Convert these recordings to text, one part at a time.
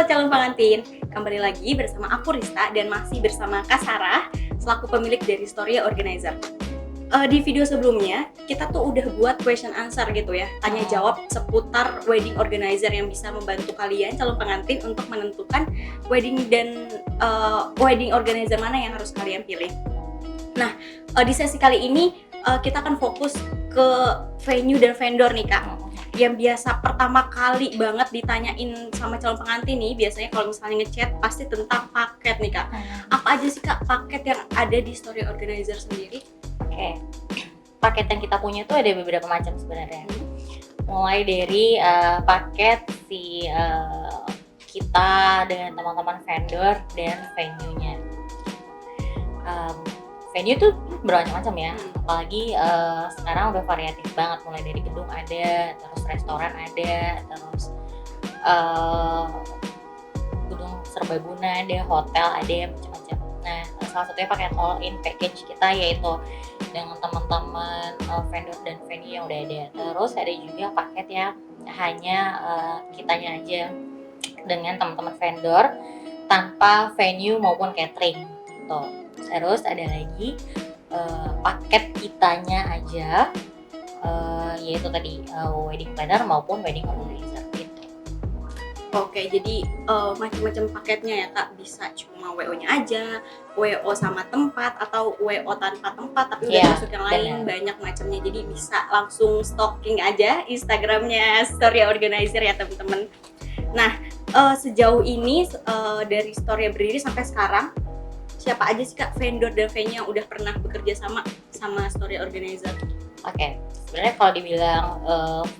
calon pengantin, kembali lagi bersama aku Rista dan masih bersama Kak Sarah selaku pemilik dari Storia Organizer. Di video sebelumnya kita tuh udah buat question answer gitu ya, tanya jawab seputar wedding organizer yang bisa membantu kalian calon pengantin untuk menentukan wedding dan wedding organizer mana yang harus kalian pilih. Nah, di sesi kali ini kita akan fokus ke venue dan vendor nih Kak. Yang biasa pertama kali banget ditanyain sama calon pengantin nih, biasanya kalau misalnya ngechat pasti tentang paket nih Kak. Apa aja sih Kak paket yang ada di Storia Organizer sendiri? Oke, paket yang kita punya tuh ada beberapa macam sebenarnya. Mulai dari paket kita dengan teman-teman vendor dan venue-nya. Venue tuh bermacam-macam ya, apalagi sekarang udah variatif banget, mulai dari gedung ada, terus restoran ada, terus gedung serbaguna ada, hotel ada, macam-macam. Nah, salah satunya paket all in package kita yaitu dengan teman-teman vendor dan venue yang udah ada. Terus ada juga paket yang hanya kitanya aja dengan teman-teman vendor tanpa venue maupun catering gitu. Terus ada lagi paket kitanya aja yaitu tadi wedding planner maupun wedding organizer gitu. Oke, jadi macam-macam paketnya ya Kak, bisa cuma WO-nya aja, WO sama tempat atau WO tanpa tempat tapi udah masuk yang lain, banyak macamnya. Jadi bisa langsung stalking aja Instagramnya Storia Organizer ya teman-teman. Nah, sejauh ini dari Storia berdiri sampai sekarang, siapa aja sih Kak vendor dan venue yang udah pernah bekerja sama Storia Organizer? Oke, sebenarnya kalau dibilang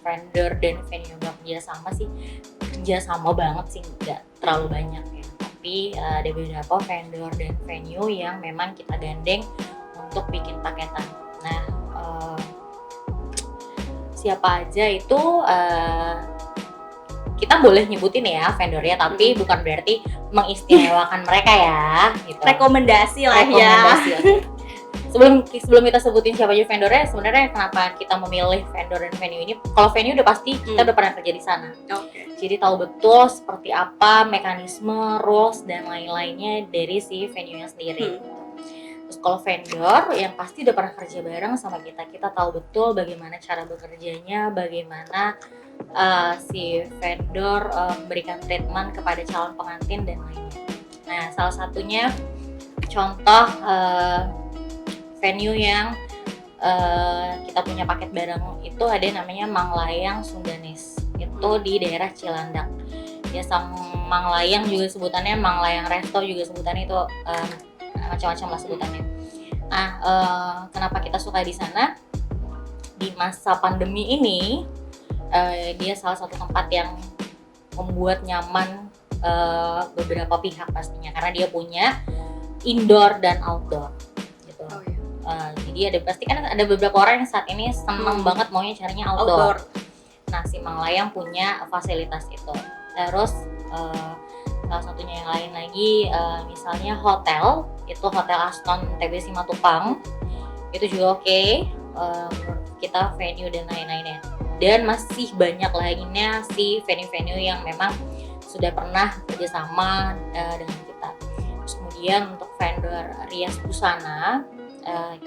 vendor dan venue yang bekerja sama sih, kerja sama banget sih, nggak terlalu banyak ya. Tapi ada beberapa vendor dan venue yang memang kita gandeng untuk bikin paketan. Nah, siapa aja itu kita boleh nyebutin ya vendornya, tapi bukan berarti mengistimewakan mereka ya. Gitu. Rekomendasi lah ya. Sebelum kita sebutin siapa aja vendornya, sebenarnya kenapa kita memilih vendor dan venue ini? Kalau venue udah pasti kita udah pernah kerja di sana. Jadi tahu betul seperti apa mekanisme, rules dan lain-lainnya dari si venue-nya sendiri. Terus kalau vendor yang pasti udah pernah kerja bareng sama kita tahu betul bagaimana cara bekerjanya, bagaimana si vendor memberikan treatment kepada calon pengantin dan lainnya. Nah, salah satunya contoh venue yang kita punya paket bareng itu ada namanya Manglayang Sundanes. Itu di daerah Cilandak. Ya, sama Manglayang juga sebutannya, Manglayang Resto juga sebutannya itu macam-macam lah sebutannya. Nah, kenapa kita suka di sana? Di masa pandemi ini dia salah satu tempat yang membuat nyaman beberapa pihak pastinya, karena dia punya indoor dan outdoor gitu. Jadi pasti kan ada beberapa orang yang saat ini senang banget maunya carinya outdoor. Nah, si Manglayang punya fasilitas itu. Terus salah satunya yang lain lagi misalnya hotel, itu Hotel Aston TB Simatupang, itu juga oke. Kita venue dan lain-lainnya. Dan masih banyak lainnya si venue-venue yang memang sudah pernah kerjasama dengan kita. Terus kemudian untuk vendor rias busana,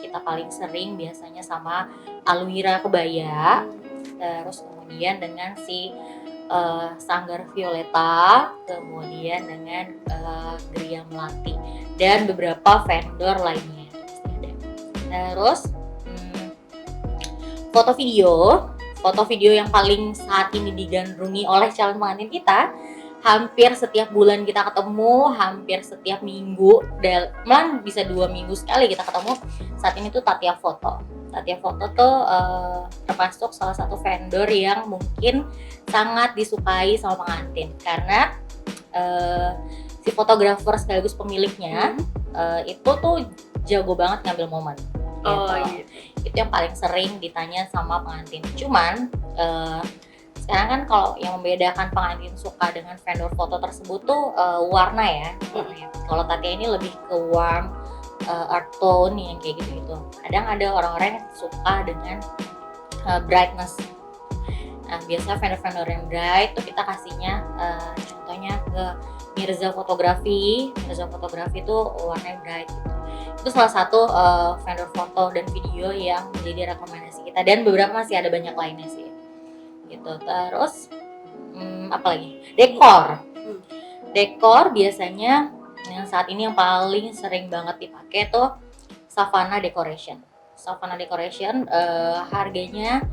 kita paling sering biasanya sama Alwira Kebaya. Terus kemudian dengan si Sanggar Violeta, kemudian dengan Gria Melati dan beberapa vendor lainnya pasti ada. Terus foto video yang paling saat ini digandrungi oleh calon pengantin kita, hampir setiap bulan kita ketemu, hampir setiap minggu, malah bisa 2 minggu sekali kita ketemu. Saat ini tuh Tatia Foto tuh termasuk salah satu vendor yang mungkin sangat disukai sama pengantin, karena si fotografer sekaligus pemiliknya itu tuh jago banget ngambil momen. Gitu. Itu yang paling sering ditanya sama pengantin. Cuman sekarang kan kalau yang membedakan pengantin suka dengan vendor foto tersebut tuh warna ya. Kalau Tatia ini lebih ke warm, earth tone yang kayak gitu. Kadang ada orang-orang yang suka dengan brightness. Nah, biasa vendor-vendor yang bright tuh kita kasihnya contohnya ke Mirza Fotografi. Mirza Fotografi itu warnanya bright gitu. Itu salah satu vendor foto dan video yang menjadi rekomendasi kita, dan beberapa masih ada banyak lainnya sih gitu. Terus apa lagi? Dekor biasanya yang saat ini yang paling sering banget dipakai tuh Savannah Decoration. Savannah Decoration harganya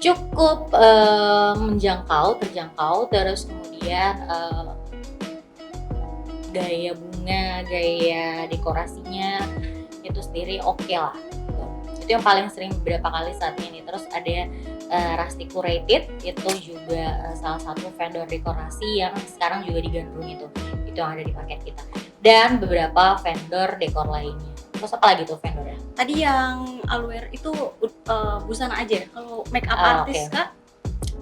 cukup terjangkau, terus kemudian gaya bunga, gaya dekorasinya itu sendiri oke lah gitu. Itu yang paling sering beberapa kali saat ini. Terus ada Rustic Curated, itu juga salah satu vendor dekorasi yang sekarang juga digandrungi itu yang ada di paket kita, dan beberapa vendor dekor lainnya. Terus apa lagi tuh vendornya? Tadi yang Alware itu busana aja. Kalau make up artist Kak?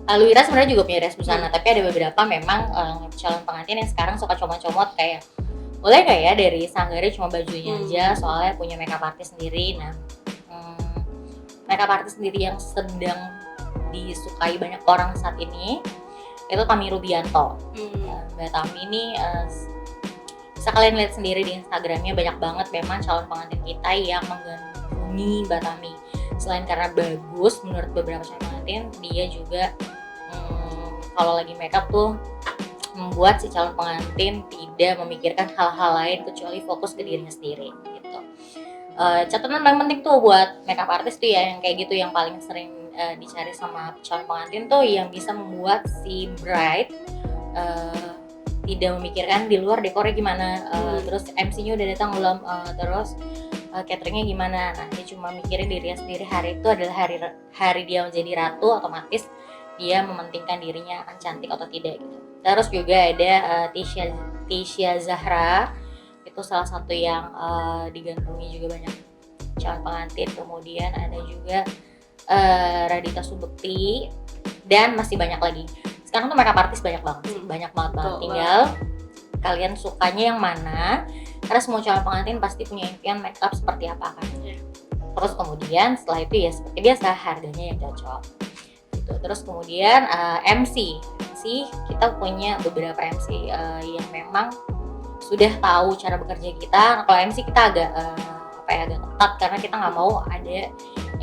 Alwira sebenarnya juga punya res busana, tapi ada beberapa memang calon pengantin yang sekarang suka comot-comot kayak boleh nggak ya dari sanggarnya cuma bajunya aja, soalnya punya makeup artist sendiri. Nah, makeup artist sendiri yang sedang disukai banyak orang saat ini itu Tami Rubianto. Mbak Tami ini bisa kalian lihat sendiri di Instagramnya, banyak banget memang calon pengantin kita yang menggandrungi Mbak Tami. Selain karena bagus menurut beberapa calon pengantin, dia juga kalau lagi makeup tuh membuat si calon pengantin tidak memikirkan hal-hal lain kecuali fokus ke dirinya sendiri gitu. Catatan paling penting tuh buat makeup artist tuh ya, yang kayak gitu yang paling sering dicari sama calon pengantin tuh yang bisa membuat si bride tidak memikirkan di luar dekornya gimana, terus MC-nya udah datang belum, terus cateringnya gimana. Nah, dia cuma mikirin dirinya sendiri, hari itu adalah hari dia menjadi ratu, otomatis dia mementingkan dirinya akan cantik atau tidak gitu. Terus juga ada Tisha Zahra, itu salah satu yang digandrungi juga banyak calon pengantin. Kemudian ada juga Radita Subekti, dan masih banyak lagi. Sekarang tuh makeup artist banyak banget sih, banyak banget. Tinggal kalian sukanya yang mana, karena semua calon pengantin pasti punya impian makeup seperti apa kan. Terus kemudian setelah itu ya seperti biasa harganya yang cocok gitu. Terus kemudian MC kita punya beberapa MC yang memang sudah tahu cara bekerja kita. Nah, kalau MC kita agak agak ketat karena kita nggak mau ada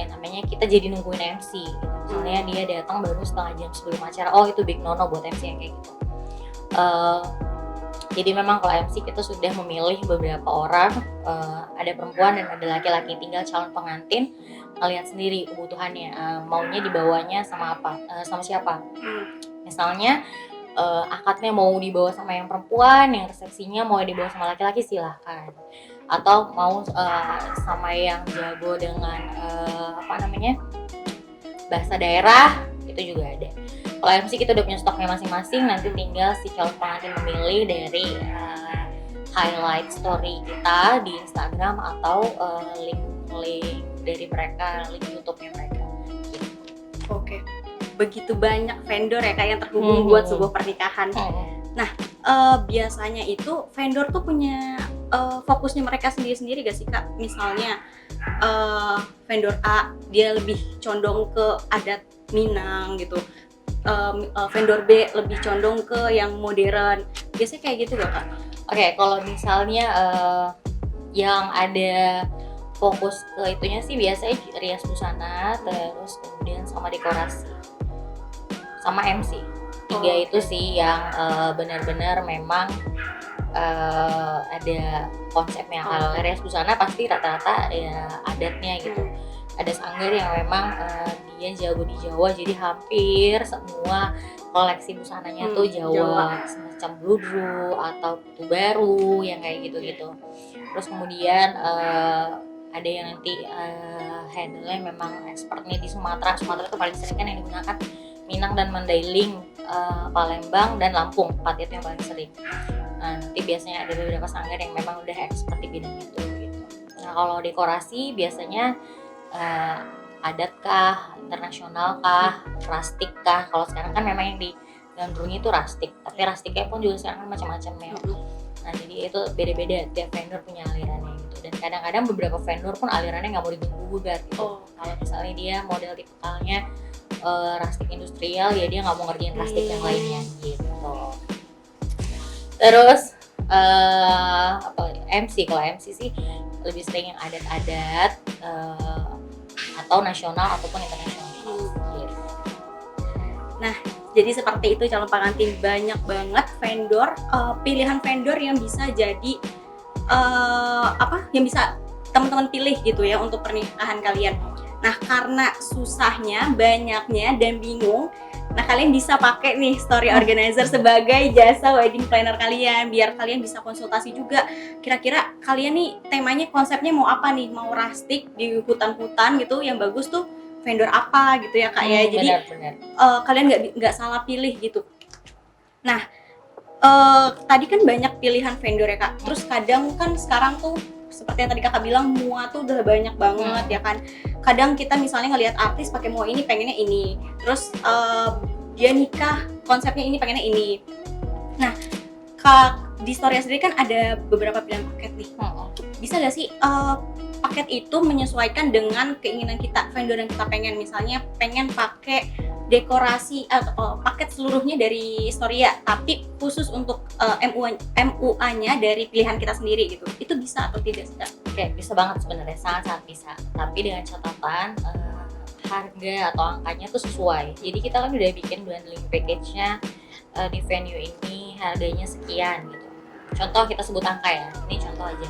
yang namanya kita jadi nungguin MC gitu. Misalnya dia datang baru setengah jam sebelum acara, itu big no-no buat MC yang kayak gitu. Jadi memang kalau MC kita sudah memilih beberapa orang, ada perempuan dan ada laki-laki, tinggal calon pengantin ngelihat sendiri kebutuhannya, maunya dibawanya sama apa, sama siapa. Misalnya akadnya mau dibawa sama yang perempuan, yang resepsinya mau dibawa sama laki-laki, silahkan. Atau mau sama yang jago dengan bahasa daerah, itu juga ada. Kalau MC kita udah punya stoknya masing-masing, nanti tinggal si calon pengantin memilih dari highlight story kita di Instagram atau link dari mereka, link YouTube-nya mereka gitu. Oke. Begitu banyak vendor ya Kak yang terhubung buat sebuah pernikahan. Nah, biasanya itu vendor tuh punya fokusnya mereka sendiri-sendiri gak sih Kak? Misalnya vendor A dia lebih condong ke adat Minang gitu, vendor B lebih condong ke yang modern. Biasanya kayak gitu gak Kak? Oke, kalau misalnya yang ada fokus ke itunya sih biasanya rias busana, terus kemudian sama dekorasi, sama MC. Tiga itu sih yang benar-benar memang ada konsepnya. Kalau rias busana pasti rata-rata ya adatnya gitu. Ada sanggar yang memang dia jago di Jawa, jadi hampir semua koleksi busananya tuh Jawa. Semacam bludru atau kutu baru yang kayak gitu-gitu. Terus kemudian ada yang nanti handle-nya memang expertnya di Sumatera itu paling sering kan yang digunakan Minang dan Mandailing, Palembang dan Lampung, 4 itu yang paling sering. Nah, nanti biasanya ada beberapa sanggar yang memang udah expert di bidang itu gitu. Nah, kalau dekorasi biasanya adat kah, internasional kah, rustic kah? Kalau sekarang kan memang yang digandrungi itu rustic, tapi rusticnya pun juga sekarang kan macam-macam ya. Nah, jadi itu beda-beda, tiap vendor punya alirannya gitu. Dan kadang-kadang beberapa vendor pun alirannya nggak mau diganggu-gugat gitu. Kalau misalnya dia model tipikalnya rustic industrial, ya dia nggak mau ngerjain rustic yang lainnya gitu. Terus apa MC, kalau MC sih lebih sering yang adat-adat atau nasional ataupun internasional gitu. Nah, jadi seperti itu calon pengantin, banyak banget vendor, pilihan vendor yang bisa jadi yang bisa teman-teman pilih gitu ya untuk pernikahan kalian. Nah, karena susahnya, banyaknya, dan bingung, nah kalian bisa pakai nih Story Organizer sebagai jasa wedding planner kalian, biar kalian bisa konsultasi juga. Kira-kira kalian nih temanya, konsepnya mau apa nih? Mau rustic di hutan-hutan gitu, yang bagus tuh vendor apa gitu ya Kak ya. Jadi Benar. kalian nggak salah pilih gitu. Nah, tadi kan banyak pilihan vendor ya Kak. Terus kadang kan sekarang tuh seperti yang tadi Kakak bilang, mua tuh udah banyak banget ya kan. Kadang kita misalnya ngelihat artis pakai mua ini, pengennya ini. Terus dia nikah konsepnya ini, pengennya ini. Nah, di Storia sendiri kan ada beberapa pilihan paket nih. Bisa nggak sih paket itu menyesuaikan dengan keinginan kita, vendor yang kita pengen? Misalnya pengen pakai dekorasi atau paket seluruhnya dari Storia, tapi khusus untuk MUA-nya dari pilihan kita sendiri gitu. Itu bisa atau tidak sih? Oke, bisa banget sebenarnya, sangat bisa. Tapi dengan catatan harga atau angkanya tuh sesuai. Jadi kita kan udah bikin bundling package-nya di venue ini harganya sekian gitu. Contoh kita sebut angka ya, ini contoh aja.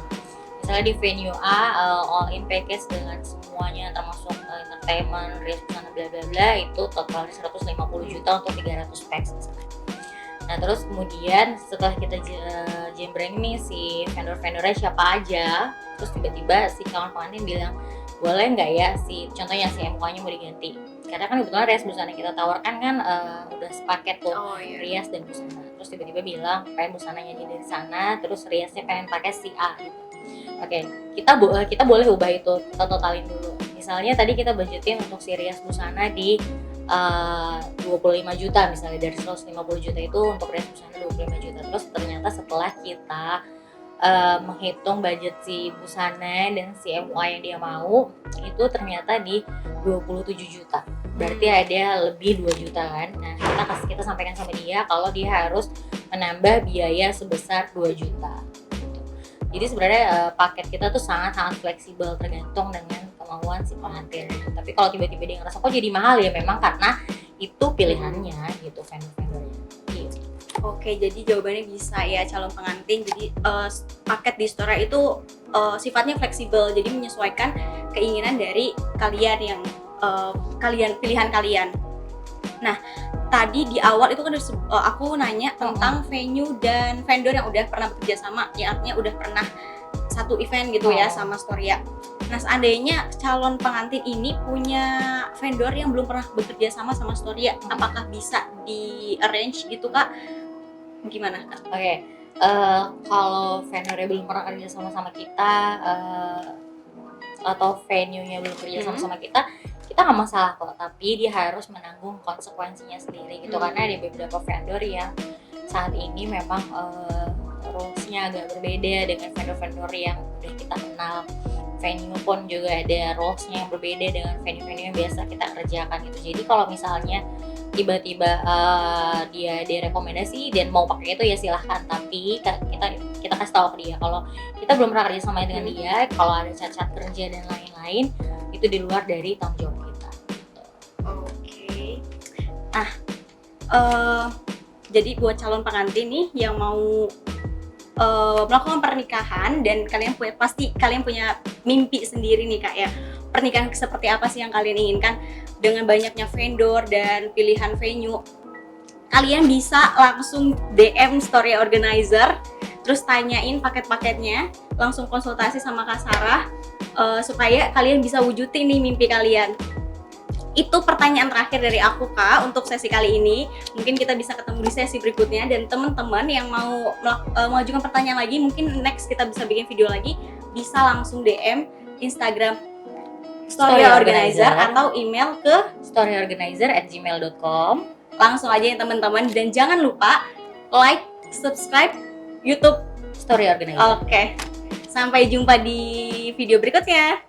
Misalnya di venue A all in package dengan semuanya termasuk entertainment, rias busana bla bla bla, itu totalnya 150 juta untuk 300 packs misalnya. Nah terus kemudian setelah kita jembreng nih si vendor-vendornya siapa aja, terus tiba-tiba si calon pengantin bilang boleh nggak ya si contohnya si MUA-nya mau diganti, karena kan kebetulan rias busana yang kita tawarkan kan udah sepaket tuh, rias dan busana. Terus tiba-tiba bilang pengen busananya dari sana, terus riasnya pengen pakai si A gitu. Oke, kita boleh ubah itu, kita totalin dulu. Misalnya tadi kita budgetin untuk si rias busana di 25 juta misalnya, dari 150 juta itu untuk rias busana 25 juta. Terus ternyata setelah kita menghitung budget si busana dan si MUA yang dia mau, itu ternyata di 27 juta. Berarti ada lebih 2 juta kan. Nah, kita sampaikan sama dia kalau dia harus menambah biaya sebesar 2 juta. Jadi sebenarnya paket kita tuh sangat fleksibel, tergantung dengan kemauan si pengantin gitu. Tapi kalau tiba-tiba dia ngerasa kok jadi mahal, ya memang karena itu pilihannya gitu, vendor-vendornya gitu. Oke, jadi jawabannya bisa ya calon pengantin. Jadi paket di Storia itu sifatnya fleksibel, jadi menyesuaikan keinginan dari kalian yang pilihan kalian. Nah, tadi di awal itu kan aku nanya tentang venue dan vendor yang udah pernah bekerja sama, ya artinya udah pernah satu event gitu ya sama Storia. Nah, seandainya calon pengantin ini punya vendor yang belum pernah bekerja sama Storia, apakah bisa di arrange gitu Kak? Gimana Kak? Oke, kalau vendornya belum pernah kerja sama kita atau venue-nya belum kerja sama kita nggak masalah kok, tapi dia harus menanggung konsekuensinya sendiri gitu. Karena ada beberapa vendor yang saat ini memang rules-nya agak berbeda dengan vendor-vendor yang udah kita kenal. Venue pun juga ada rules-nya yang berbeda dengan venue-venue yang biasa kita kerjakan gitu. Jadi kalau misalnya tiba-tiba dia rekomendasi dan mau pakai itu, ya silahkan, tapi kita kasih tahu ke dia kalau kita belum pernah kerja sama dengan dia, kalau ada cacat kerja dan lain-lain itu di luar dari tanggung jawab kita. Oke. Nah, jadi buat calon pengantin nih yang mau melakukan pernikahan, dan pasti kalian punya mimpi sendiri nih Kak ya. Pernikahan seperti apa sih yang kalian inginkan? Dengan banyaknya vendor dan pilihan venue, kalian bisa langsung DM Storia Organizer, terus tanyain paket-paketnya, langsung konsultasi sama Kak Sarah supaya kalian bisa wujudin nih mimpi kalian. Itu pertanyaan terakhir dari aku Kak untuk sesi kali ini. Mungkin kita bisa ketemu di sesi berikutnya, dan teman-teman yang mau mengajukan pertanyaan lagi, mungkin next kita bisa bikin video lagi, bisa langsung DM Instagram Storia Organizer atau email ke storyorganizer@gmail.com. Langsung aja ya teman-teman, dan jangan lupa like, subscribe YouTube Storia Organizer. Oke. Sampai jumpa di video berikutnya.